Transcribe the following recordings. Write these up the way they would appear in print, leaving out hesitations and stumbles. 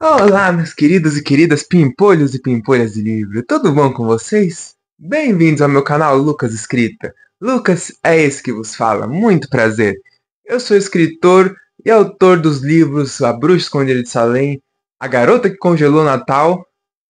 Olá, meus queridos e queridas pimpolhos e pimpolhas de livro, tudo bom com vocês? Bem-vindos ao meu canal Lucas Escrita. Lucas é esse que vos fala, muito prazer. Eu sou escritor e autor dos livros A Bruxa Escondida de Salem, A Garota que Congelou o Natal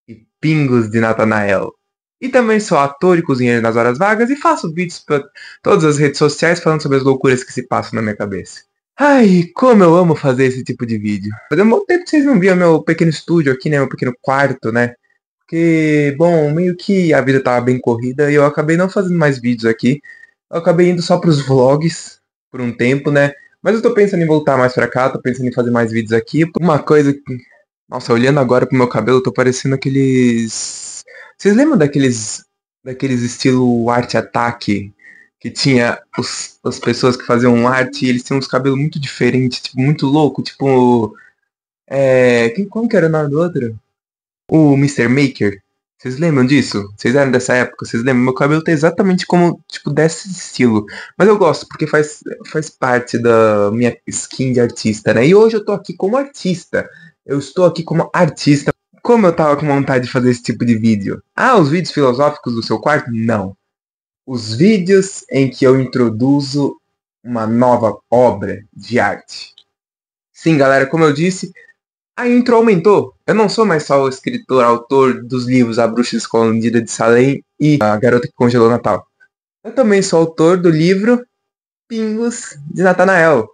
e Pingos de Natanael. E também sou ator e cozinheiro nas horas vagas e faço vídeos para todas as redes sociais falando sobre as loucuras que se passam na minha cabeça. Ai, como eu amo fazer esse tipo de vídeo. Fazia muito tempo que vocês não viam meu pequeno estúdio aqui, né? Meu pequeno quarto, né? Porque, bom, meio que a vida tava bem corrida e eu acabei não fazendo mais vídeos aqui. Eu acabei indo só pros vlogs por um tempo, né? Mas eu tô pensando em voltar mais pra cá, tô pensando em fazer mais vídeos aqui. Uma coisa que... Nossa, olhando agora pro meu cabelo, eu tô parecendo aqueles... Vocês lembram daqueles estilo arte ataque? Que tinha as pessoas que faziam arte e eles tinham uns cabelos muito diferentes, tipo, muito louco, tipo. Como que era o nome do outro? O Mister Maker. Vocês lembram disso? Vocês eram dessa época? Vocês lembram? Meu cabelo tá exatamente como, tipo, desse estilo. Mas eu gosto, porque faz parte da minha skin de artista, né? E hoje eu tô aqui como artista. Eu estou aqui como artista. Como eu tava com vontade de fazer esse tipo de vídeo? Ah, os vídeos filosóficos do seu quarto? Não. Os vídeos em que eu introduzo uma nova obra de arte. Sim, galera, como eu disse, a intro aumentou. Eu não sou mais só o escritor, autor dos livros A Bruxa Escondida de Salem e A Garota que Congelou o Natal. Eu também sou autor do livro Pingos de Natanael.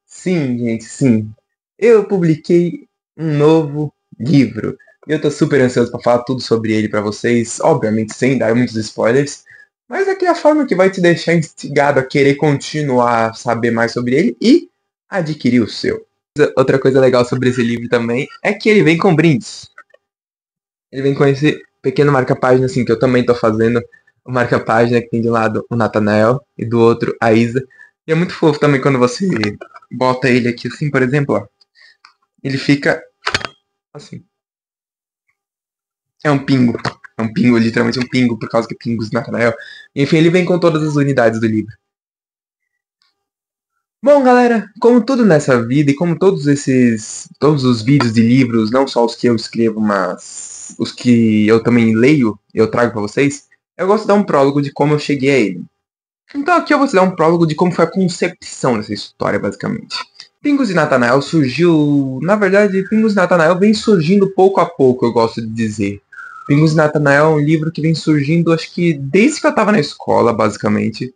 Sim, gente, sim. Eu publiquei um novo livro. Eu tô super ansioso para falar tudo sobre ele para vocês, obviamente sem dar muitos spoilers, mas aqui é a forma que vai te deixar instigado a querer continuar a saber mais sobre ele e adquirir o seu. Outra coisa legal sobre esse livro também é que ele vem com brindes. Ele vem com esse pequeno marca-página assim que eu também tô fazendo, o marca-página que tem de um lado o Nathanael e do outro a Isa. E é muito fofo também quando você bota ele aqui assim, por exemplo, ó. Ele fica assim. É um pingo. É um pingo, literalmente um pingo, por causa que pingos de Nathanael. Enfim, ele vem com todas as unidades do livro. Bom, galera, como tudo nessa vida e como todos os vídeos de livros, não só os que eu escrevo, mas os que eu também leio, eu trago pra vocês, eu gosto de dar um prólogo de como eu cheguei a ele. Então aqui eu vou te dar um prólogo de como foi a concepção dessa história, basicamente. Pingos de Natanael surgiu... Na verdade, Pingos de Natanael vem surgindo pouco a pouco, eu gosto de dizer. Pingos de Natanael é um livro que vem surgindo, acho que desde que eu tava na escola, basicamente.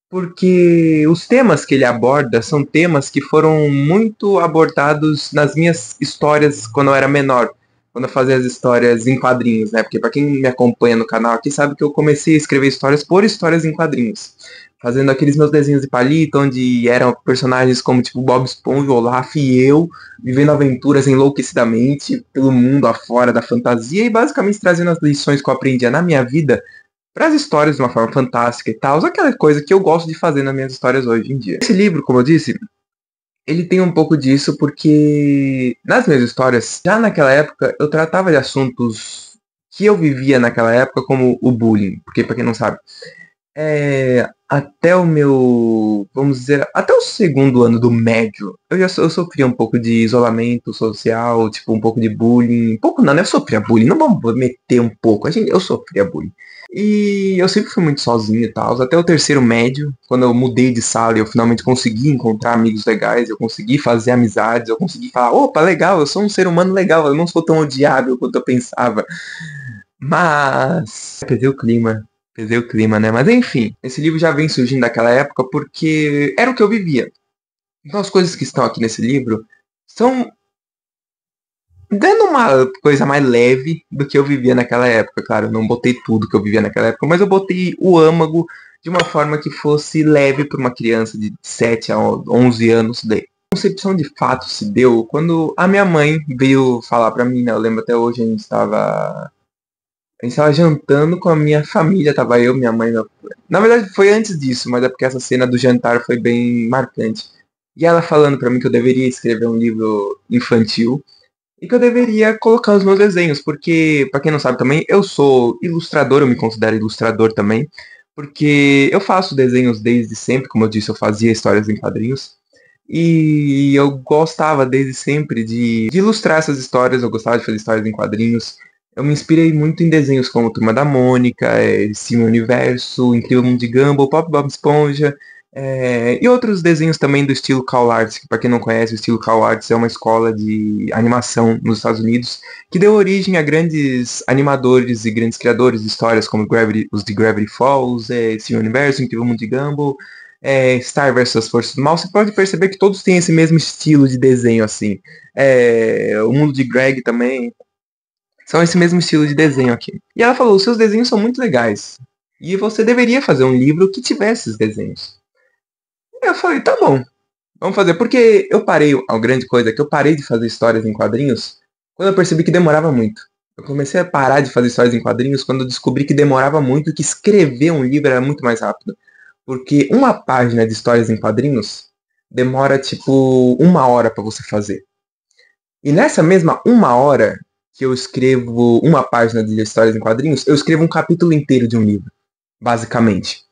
Porque os temas que ele aborda são temas que foram muito abordados nas minhas histórias quando eu era menor. Quando eu fazia as histórias em quadrinhos, né? Porque pra quem me acompanha no canal aqui sabe que eu comecei a escrever histórias por histórias em quadrinhos. Fazendo aqueles meus desenhos de palito, onde eram personagens como tipo Bob Esponja, Olaf e eu, vivendo aventuras enlouquecidamente pelo mundo afora da fantasia e basicamente trazendo as lições que eu aprendia na minha vida para as histórias de uma forma fantástica e tal, aquela coisa que eu gosto de fazer nas minhas histórias hoje em dia. Esse livro, como eu disse, ele tem um pouco disso porque nas minhas histórias, já naquela época, eu tratava de assuntos que eu vivia naquela época, como o bullying, porque para quem não sabe, até o meu, vamos dizer, até o segundo ano do médio, eu sofria um pouco de isolamento social, tipo, um pouco de bullying. Um pouco não, né? Eu sofria bullying, não vamos meter um pouco. Eu sofria bullying. E eu sempre fui muito sozinho e tal, até o terceiro médio, quando eu mudei de sala e eu finalmente consegui encontrar amigos legais, eu consegui fazer amizades, eu consegui falar, opa, legal, eu sou um ser humano legal, eu não sou tão odiável quanto eu pensava. Mas... Perder o clima, né? Mas enfim, esse livro já vem surgindo daquela época porque era o que eu vivia. Então as coisas que estão aqui nesse livro são dando uma coisa mais leve do que eu vivia naquela época. Claro, eu não botei tudo que eu vivia naquela época, mas eu botei o âmago de uma forma que fosse leve para uma criança de 7 a 11 anos dele. A concepção de fato se deu quando a minha mãe veio falar pra mim, né? Eu lembro até hoje, a gente estava jantando com a minha família, tava eu, minha mãe, meu... Na verdade foi antes disso, mas é porque essa cena do jantar foi bem marcante. E ela falando pra mim que eu deveria escrever um livro infantil e que eu deveria colocar os meus desenhos, porque, pra quem não sabe também, eu sou ilustrador, eu me considero ilustrador também, porque eu faço desenhos desde sempre, como eu disse, eu fazia histórias em quadrinhos. E eu gostava desde sempre de ilustrar essas histórias, eu gostava de fazer histórias em quadrinhos. Eu me inspirei muito em desenhos como Turma da Mônica, Steven Universo, Incrível Mundo de Gumball, Pop Bob Esponja, e outros desenhos também do estilo Call Arts, que para quem não conhece, o estilo Call Arts é uma escola de animação nos Estados Unidos, que deu origem a grandes animadores e grandes criadores de histórias como os de Gravity Falls, Steven Universo, Incrível Mundo de Gumball, Star vs Forças do Mal. Você pode perceber que todos têm esse mesmo estilo de desenho, assim. O Mundo de Greg também são esse mesmo estilo de desenho aqui. E ela falou, os seus desenhos são muito legais. E você deveria fazer um livro que tivesse esses desenhos. E eu falei, tá bom, vamos fazer. Porque eu parei, a grande coisa é que eu parei de fazer histórias em quadrinhos quando eu percebi que demorava muito. Eu comecei a parar de fazer histórias em quadrinhos quando eu descobri que demorava muito e que escrever um livro era muito mais rápido. Porque uma página de histórias em quadrinhos demora tipo 1 hora para você fazer. E nessa mesma 1 hora que eu escrevo uma página de histórias em quadrinhos, eu escrevo um capítulo inteiro de um livro, basicamente.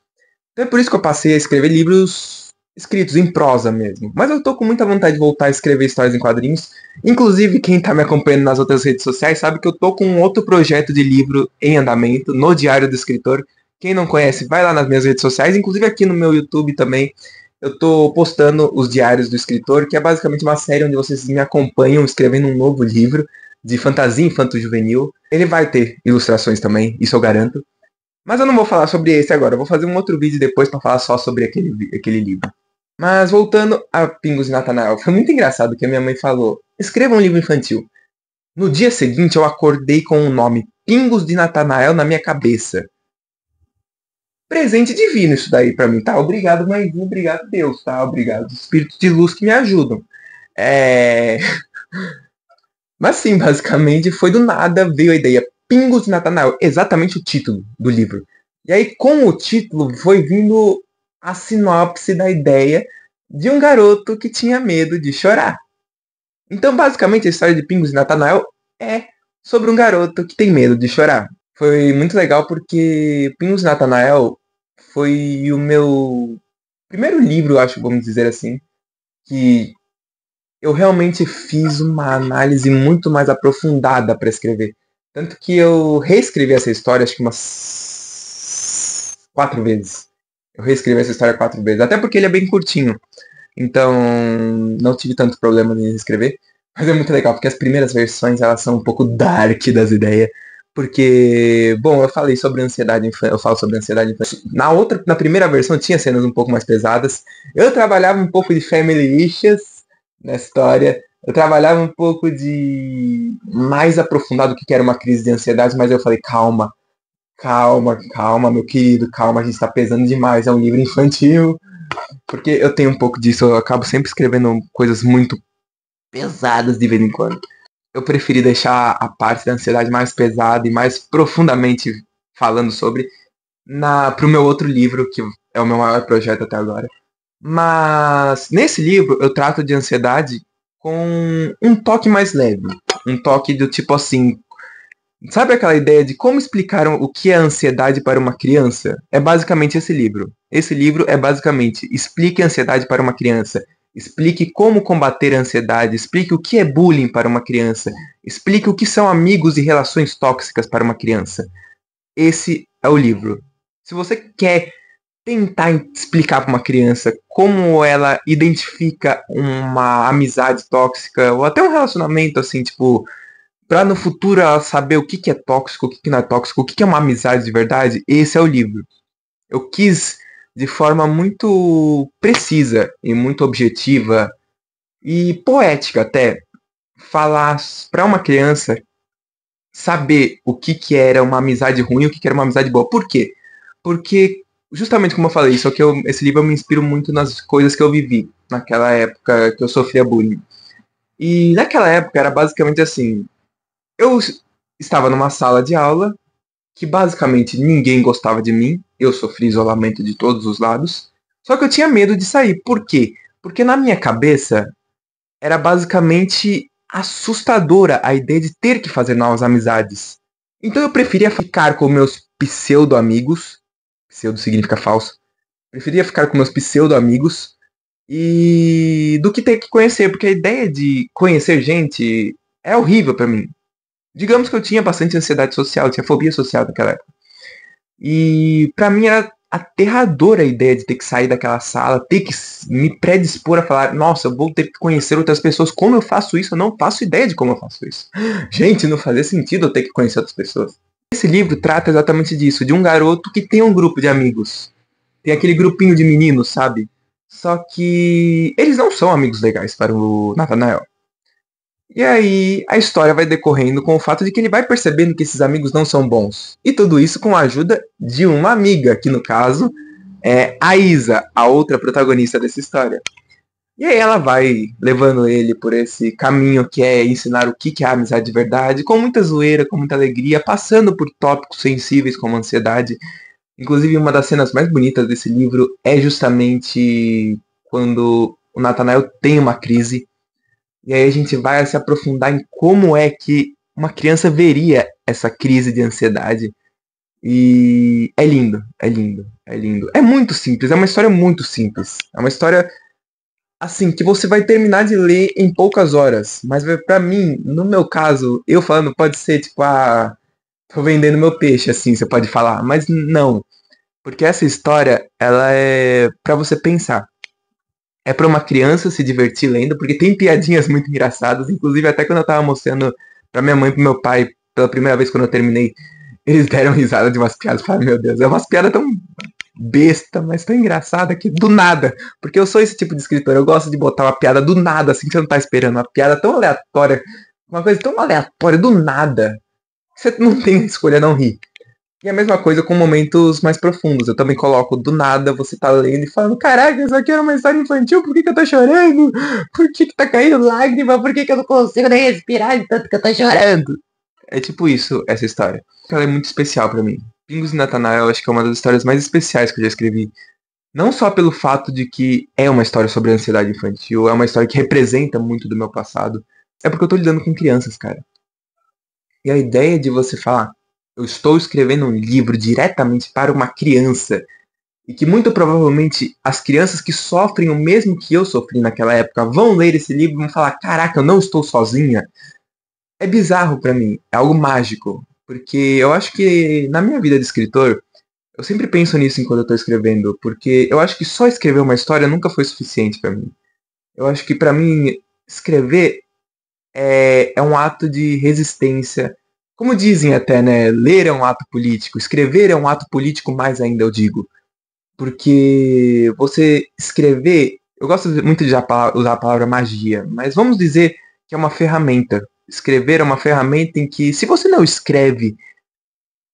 Então é por isso que eu passei a escrever livros escritos em prosa mesmo. Mas eu tô com muita vontade de voltar a escrever histórias em quadrinhos. Inclusive, quem tá me acompanhando nas outras redes sociais sabe que eu tô com um outro projeto de livro em andamento, no Diário do Escritor. Quem não conhece, vai lá nas minhas redes sociais, inclusive aqui no meu YouTube também. Eu tô postando os Diários do Escritor, que é basicamente uma série onde vocês me acompanham escrevendo um novo livro de fantasia infanto-juvenil. Ele vai ter ilustrações também, isso eu garanto. Mas eu não vou falar sobre esse agora, eu vou fazer um outro vídeo depois para falar só sobre aquele livro. Mas voltando a Pingos de Natanael, foi muito engraçado que a minha mãe falou: escreva um livro infantil. No dia seguinte eu acordei com o nome Pingos de Natanael na minha cabeça. Presente divino isso daí pra mim, tá? Obrigado, mãezinha, obrigado Deus, tá? Obrigado, espíritos de luz que me ajudam. É... Mas sim, basicamente foi do nada, veio a ideia Pingos de Natanael, exatamente o título do livro. E aí, com o título, foi vindo a sinopse da ideia de um garoto que tinha medo de chorar. Então, basicamente, a história de Pingos de Natanael é sobre um garoto que tem medo de chorar. Foi muito legal porque Pingos de Natanael foi o meu primeiro livro, acho, vamos dizer assim, que eu realmente fiz uma análise muito mais aprofundada para escrever. Tanto que eu reescrevi essa história acho que umas 4 vezes. Eu reescrevi essa história 4 vezes. Até porque ele é bem curtinho. Então não tive tanto problema em reescrever. Mas é muito legal, porque as primeiras versões elas são um pouco dark das ideias. Porque, bom, eu falei sobre ansiedade infantil, eu falo sobre ansiedade infantil. Na primeira versão tinha cenas um pouco mais pesadas. Eu trabalhava um pouco de family issues na história. Eu trabalhava um pouco de mais aprofundado o que era uma crise de ansiedade, mas eu falei, calma, calma, calma, meu querido, calma, a gente tá pesando demais, é um livro infantil. Porque eu tenho um pouco disso, eu acabo sempre escrevendo coisas muito pesadas de vez em quando. Eu preferi deixar a parte da ansiedade mais pesada e mais profundamente falando sobre pro meu outro livro, que é o meu maior projeto até agora. Mas nesse livro eu trato de ansiedade com um toque mais leve. Um toque do tipo assim. Sabe aquela ideia de como explicar o que é ansiedade para uma criança? É basicamente esse livro. Esse livro é basicamente explique a ansiedade para uma criança. Explique como combater a ansiedade. Explique o que é bullying para uma criança. Explique o que são amigos e relações tóxicas para uma criança. Esse é o livro. Se você quer tentar explicar para uma criança como ela identifica uma amizade tóxica ou até um relacionamento assim, tipo, para no futuro ela saber o que que é tóxico, o que que não é tóxico, o que que é uma amizade de verdade, esse é o livro. Eu quis de forma muito precisa e muito objetiva e poética até falar para uma criança saber o que que era uma amizade ruim e o que que era uma amizade boa. Por quê? Porque, justamente como eu falei, esse livro eu me inspiro muito nas coisas que eu vivi naquela época que eu sofria bullying. E naquela época era basicamente assim: eu estava numa sala de aula que basicamente ninguém gostava de mim, eu sofri isolamento de todos os lados, só que eu tinha medo de sair. Por quê? Porque na minha cabeça era basicamente assustadora a ideia de ter que fazer novas amizades. Então eu preferia ficar com meus pseudo-amigos, pseudo significa falso, preferia ficar com meus pseudo-amigos e do que ter que conhecer, porque a ideia de conhecer gente é horrível pra mim. Digamos que eu tinha bastante ansiedade social, tinha fobia social naquela época. E pra mim era aterradora a ideia de ter que sair daquela sala, ter que me predispor a falar, nossa, eu vou ter que conhecer outras pessoas. Como eu faço isso? Eu não faço ideia de como eu faço isso. Gente, não fazia sentido eu ter que conhecer outras pessoas. Esse livro trata exatamente disso, de um garoto que tem um grupo de amigos. Tem aquele grupinho de meninos, sabe? Só que eles não são amigos legais para o Nathanael. E aí a história vai decorrendo com o fato de que ele vai percebendo que esses amigos não são bons. E tudo isso com a ajuda de uma amiga, que no caso é a Isa, a outra protagonista dessa história. E aí ela vai levando ele por esse caminho que é ensinar o que é a amizade de verdade, com muita zoeira, com muita alegria, passando por tópicos sensíveis como ansiedade. Inclusive uma das cenas mais bonitas desse livro é justamente quando o Nathanael tem uma crise. E aí a gente vai se aprofundar em como é que uma criança veria essa crise de ansiedade. E é lindo, é lindo, é lindo. É muito simples, é uma história muito simples. É uma história, assim, que você vai terminar de ler em poucas horas. Mas pra mim, no meu caso, eu falando, pode ser tipo, tô vendendo meu peixe, assim, você pode falar. Mas não, porque essa história, ela é pra você pensar. É pra uma criança se divertir lendo, porque tem piadinhas muito engraçadas. Inclusive, até quando eu tava mostrando pra minha mãe e pro meu pai, pela primeira vez quando eu terminei, eles deram risada de umas piadas. Falaram, meu Deus, é umas piadas tão besta, mas tão engraçada que do nada. Porque eu sou esse tipo de escritor, eu gosto de botar uma piada do nada, assim que você não tá esperando. Uma piada tão aleatória, uma coisa tão aleatória, do nada. Você não tem escolha não rir. E a mesma coisa com momentos mais profundos. Eu também coloco do nada, você tá lendo e falando, caraca, isso aqui era uma história infantil, por que, que eu tô chorando? Por que, que tá caindo lágrima? Por que, que eu não consigo nem respirar de tanto que eu tô chorando? É tipo isso, essa história. Ela é muito especial pra mim. Pingos e Natanael, eu acho que é uma das histórias mais especiais que eu já escrevi. Não só pelo fato de que é uma história sobre ansiedade infantil, é uma história que representa muito do meu passado. É porque eu tô lidando com crianças, cara. E a ideia de você falar, eu estou escrevendo um livro diretamente para uma criança, e que muito provavelmente as crianças que sofrem o mesmo que eu sofri naquela época vão ler esse livro e vão falar, caraca, eu não estou sozinha. É bizarro pra mim, é algo mágico. Porque eu acho que na minha vida de escritor, eu sempre penso nisso enquanto eu tô escrevendo, porque eu acho que só escrever uma história nunca foi suficiente pra mim. Eu acho que pra mim escrever é um ato de resistência. Como dizem até, né? Ler é um ato político, escrever é um ato político mais ainda, eu digo. Porque você escrever. Eu gosto muito de usar a palavra magia, mas vamos dizer que é uma ferramenta. Escrever é uma ferramenta em que, se você não escreve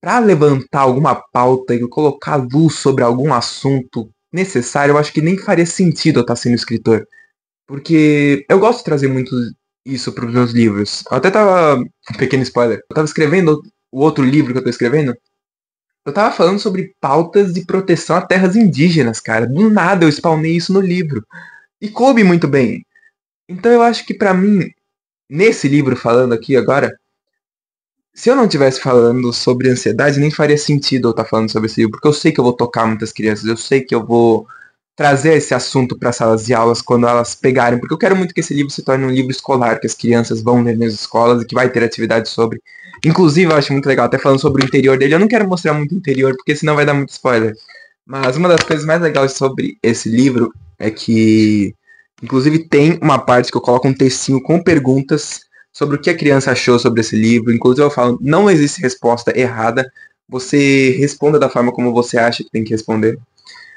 para levantar alguma pauta e colocar luz sobre algum assunto necessário, eu acho que nem faria sentido eu estar sendo escritor. Porque eu gosto de trazer muito isso para os meus livros. Eu até tava. Um pequeno spoiler. Eu tava escrevendo o outro livro que eu tô escrevendo. Eu tava falando sobre pautas de proteção a terras indígenas, cara. Do nada eu spawnei isso no livro. E coube muito bem. Então eu acho que pra mim, nesse livro falando aqui agora, se eu não estivesse falando sobre ansiedade, nem faria sentido eu estar falando sobre esse livro, porque eu sei que eu vou tocar muitas crianças, eu sei que eu vou trazer esse assunto para salas de aulas quando elas pegarem, porque eu quero muito que esse livro se torne um livro escolar, que as crianças vão ler nas escolas e que vai ter atividade sobre. Inclusive, eu acho muito legal, até falando sobre o interior dele, eu não quero mostrar muito o interior, porque senão vai dar muito spoiler. Mas uma das coisas mais legais sobre esse livro é que, inclusive, tem uma parte que eu coloco um textinho com perguntas sobre o que a criança achou sobre esse livro. Inclusive, eu falo, não existe resposta errada. Você responda da forma como você acha que tem que responder.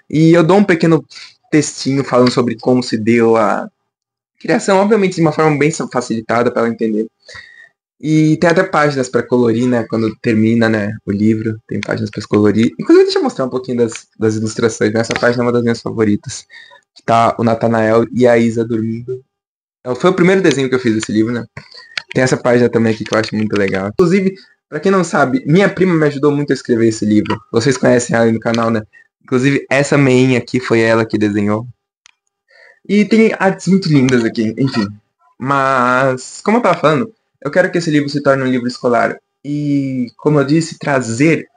E eu dou um pequeno textinho falando sobre como se deu a criação, obviamente de uma forma bem facilitada para ela entender. E tem até páginas para colorir, né? Quando termina, né, o livro, tem páginas para colorir. Inclusive, deixa eu mostrar um pouquinho das ilustrações. Né? Essa página é uma das minhas favoritas. Que tá o Nathanael e a Isa dormindo. Foi o primeiro desenho que eu fiz desse livro, né? Tem essa página também aqui que eu acho muito legal. Inclusive, pra quem não sabe, minha prima me ajudou muito a escrever esse livro. Vocês conhecem ela aí no canal, né? Inclusive, essa meinha aqui foi ela que desenhou. E tem artes muito lindas aqui, enfim. Mas, como eu tava falando, eu quero que esse livro se torne um livro escolar. E, como eu disse, trazer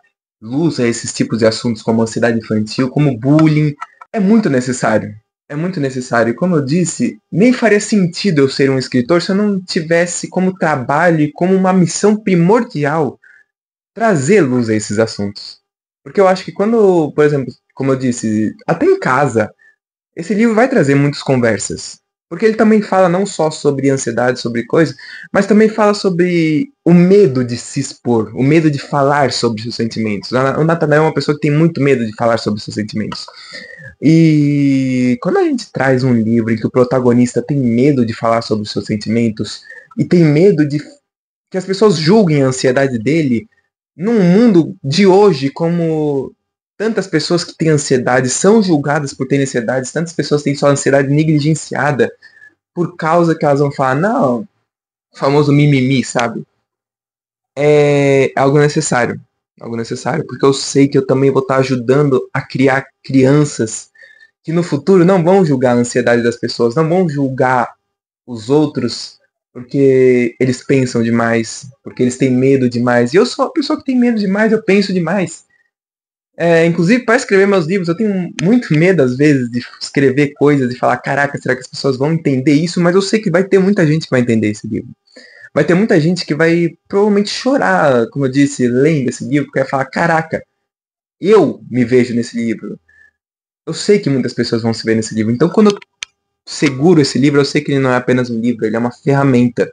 luz a esses tipos de assuntos como ansiedade infantil, como bullying, é muito necessário. é muito necessário. E como eu disse, nem faria sentido eu ser um escritor se eu não tivesse como trabalho e como uma missão primordial trazer luz a esses assuntos. Porque eu acho que quando, por exemplo, como eu disse, até em casa, esse livro vai trazer muitas conversas. Porque ele também fala não só sobre ansiedade, sobre coisas, mas também fala sobre o medo de se expor, o medo de falar sobre seus sentimentos. O Nathanael é uma pessoa que tem muito medo de falar sobre seus sentimentos. E quando a gente traz um livro em que o protagonista tem medo de falar sobre os seus sentimentos e tem medo de que as pessoas julguem a ansiedade dele, num mundo de hoje, como tantas pessoas que têm ansiedade são julgadas por terem ansiedade, tantas pessoas têm sua ansiedade negligenciada por causa que elas vão falar, não, o famoso mimimi, sabe? É algo necessário. Algo necessário, porque eu sei que eu também vou estar ajudando a criar crianças que no futuro não vão julgar a ansiedade das pessoas, não vão julgar os outros porque eles pensam demais, porque eles têm medo demais. E eu sou uma pessoa que tem medo demais, eu penso demais. Inclusive, para escrever meus livros, eu tenho muito medo, às vezes, de escrever coisas e falar, caraca, será que as pessoas vão entender isso? Mas eu sei que vai ter muita gente que vai entender esse livro. Vai ter muita gente que vai provavelmente chorar, como eu disse, lendo esse livro, que vai falar, caraca, eu me vejo nesse livro. Eu sei que muitas pessoas vão se ver nesse livro. Então, quando eu seguro esse livro, eu sei que ele não é apenas um livro, ele é uma ferramenta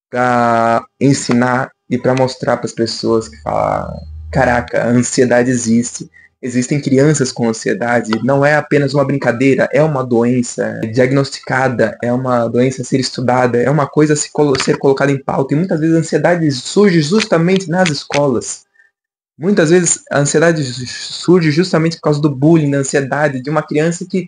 para ensinar e para mostrar para as pessoas que falam, caraca, a ansiedade existe. Existem crianças com ansiedade, não é apenas uma brincadeira, é uma doença diagnosticada, é uma doença a ser estudada, é uma coisa a ser colocada em pauta. E muitas vezes a ansiedade surge justamente nas escolas. Muitas vezes a ansiedade surge justamente por causa do bullying, da ansiedade de uma criança que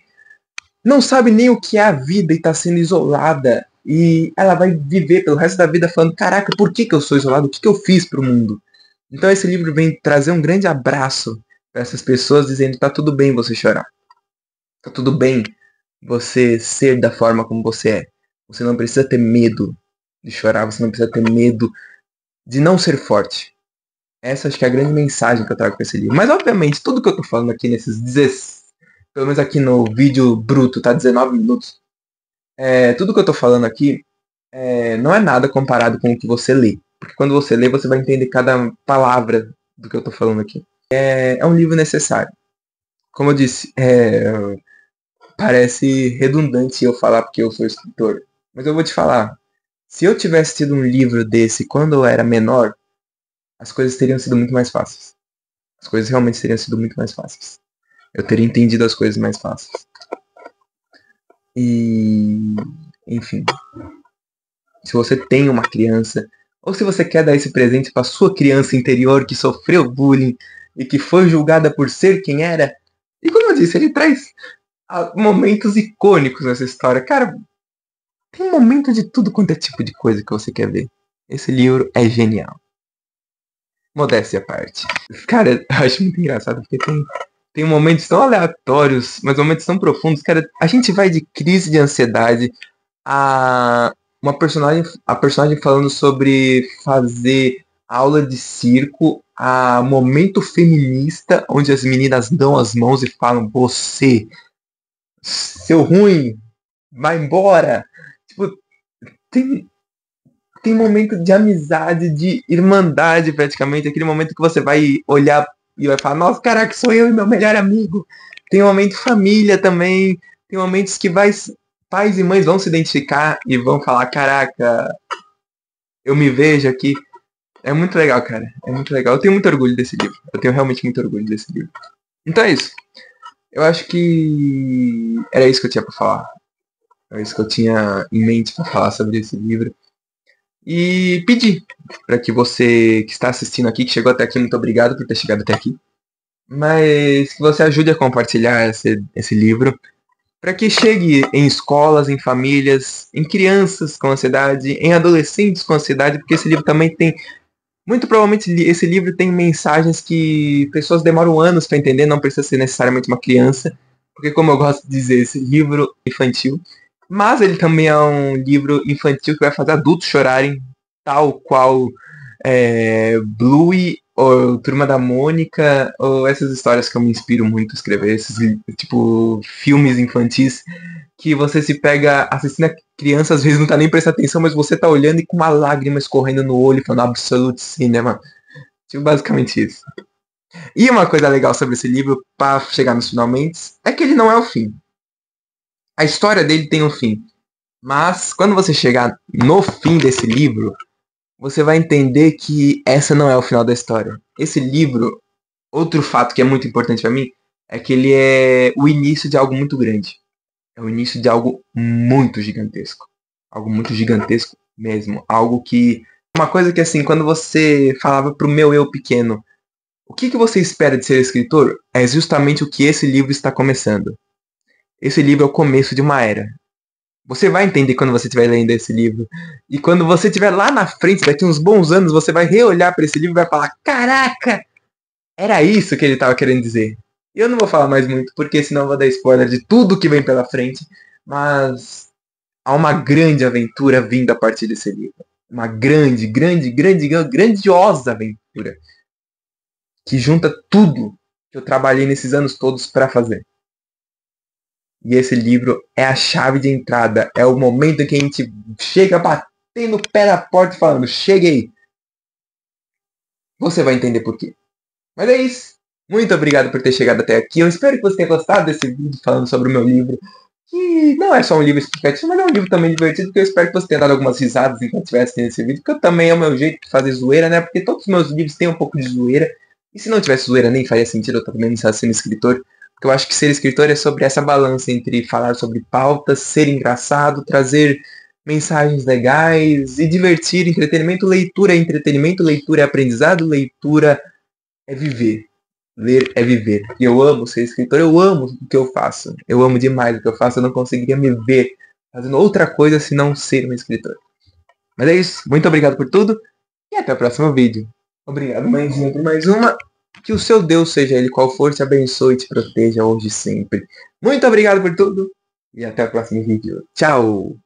não sabe nem o que é a vida e está sendo isolada. E ela vai viver pelo resto da vida falando, caraca, por que eu sou isolado? O que eu fiz pro mundo? Então esse livro vem trazer um grande abraço para essas pessoas, dizendo, tá tudo bem você chorar. Tá tudo bem você ser da forma como você é. Você não precisa ter medo de chorar, você não precisa ter medo de não ser forte. Essa acho que é a grande mensagem que eu trago com esse livro. Mas obviamente, tudo que eu tô falando aqui nesses 16, pelo menos aqui no vídeo bruto, tá 19 minutos. Tudo que eu tô falando aqui não é nada comparado com o que você lê. Porque quando você lê, você vai entender cada palavra do que eu tô falando aqui. É um livro necessário. Como eu disse, parece redundante eu falar porque eu sou escritor. Mas eu vou te falar. Se eu tivesse tido um livro desse quando eu era menor, as coisas teriam sido muito mais fáceis. As coisas realmente teriam sido muito mais fáceis. Eu teria entendido as coisas mais fáceis. E, enfim, se você tem uma criança, ou se você quer dar esse presente para sua criança interior que sofreu bullying e que foi julgada por ser quem era, e como eu disse, ele traz momentos icônicos nessa história. Cara, tem momento de tudo quanto é tipo de coisa que você quer ver. Esse livro é genial. Modéstia à parte. Cara, eu acho muito engraçado porque tem momentos tão aleatórios, mas momentos tão profundos. Cara, a gente vai de crise de ansiedade a a personagem falando sobre fazer aula de circo, a momento feminista, onde as meninas dão as mãos e falam, você, seu ruim, vai embora. Tipo, tem, tem momento de amizade, de irmandade praticamente, aquele momento que você vai olhar e vai falar, nossa, caraca, sou eu e meu melhor amigo. Tem um momento família também, tem momentos que pais e mães vão se identificar e vão falar, caraca, eu me vejo aqui. É muito legal, cara. É muito legal. Eu tenho muito orgulho desse livro. Eu tenho realmente muito orgulho desse livro. Então é isso. Eu acho que era isso que eu tinha pra falar. Era isso que eu tinha em mente pra falar sobre esse livro. E pedir para que você que está assistindo aqui, que chegou até aqui, muito obrigado por ter chegado até aqui. Mas que você ajude a compartilhar esse livro para que chegue em escolas, em famílias, em crianças com ansiedade, em adolescentes com ansiedade, porque esse livro também tem, muito provavelmente esse livro tem mensagens que pessoas demoram anos para entender, não precisa ser necessariamente uma criança, porque como eu gosto de dizer, esse livro é infantil, mas ele também é um livro infantil que vai fazer adultos chorarem, tal qual Bluey ou Turma da Mônica, ou essas histórias que eu me inspiro muito a escrever, esses tipo filmes infantis que você se pega assistindo a criança, às vezes não tá nem prestando atenção, mas você tá olhando e com uma lágrima escorrendo no olho, falando Absolute Cinema. Tipo, basicamente isso. E uma coisa legal sobre esse livro, para chegar nos finalmente, é que ele não é o fim. A história dele tem um fim. Mas quando você chegar no fim desse livro, você vai entender que essa não é o final da história. Esse livro, outro fato que é muito importante para mim, é que ele é o início de algo muito grande. É o início de algo muito gigantesco. Algo muito gigantesco mesmo. Algo que... Uma coisa que assim, quando você falava pro meu eu pequeno, o que você espera de ser escritor? É justamente o que esse livro está começando. Esse livro é o começo de uma era. Você vai entender quando você estiver lendo esse livro. E quando você estiver lá na frente, daqui uns bons anos, você vai reolhar para esse livro e vai falar: caraca, era isso que ele estava querendo dizer. E eu não vou falar mais muito, porque senão eu vou dar spoiler de tudo que vem pela frente. Mas há uma grande aventura vindo a partir desse livro. Uma grandiosa aventura. Que junta tudo que eu trabalhei nesses anos todos para fazer. E esse livro é a chave de entrada. É o momento em que a gente chega batendo o pé na porta e falando: cheguei. Você vai entender por quê. Mas é isso. Muito obrigado por ter chegado até aqui. Eu espero que você tenha gostado desse vídeo falando sobre o meu livro. Que não é só um livro explicativo, mas é um livro também divertido. Que eu espero que você tenha dado algumas risadas enquanto estivesse assistindo esse vídeo. Que também é o meu jeito de fazer zoeira, né? Porque todos os meus livros têm um pouco de zoeira. E se não tivesse zoeira, nem faria sentido eu também estar sendo escritor. Porque eu acho que ser escritor é sobre essa balança entre falar sobre pautas, ser engraçado, trazer mensagens legais e divertir, entretenimento, leitura é aprendizado, leitura é viver. Ler é viver. E eu amo ser escritor, eu amo o que eu faço. Eu amo demais o que eu faço, eu não conseguiria me ver fazendo outra coisa senão ser um escritor. Mas é isso, muito obrigado por tudo e até o próximo vídeo. Obrigado, mãezinha, por mais uma. Que o seu Deus, seja ele qual for, te abençoe e te proteja hoje e sempre. Muito obrigado por tudo e até o próximo vídeo. Tchau!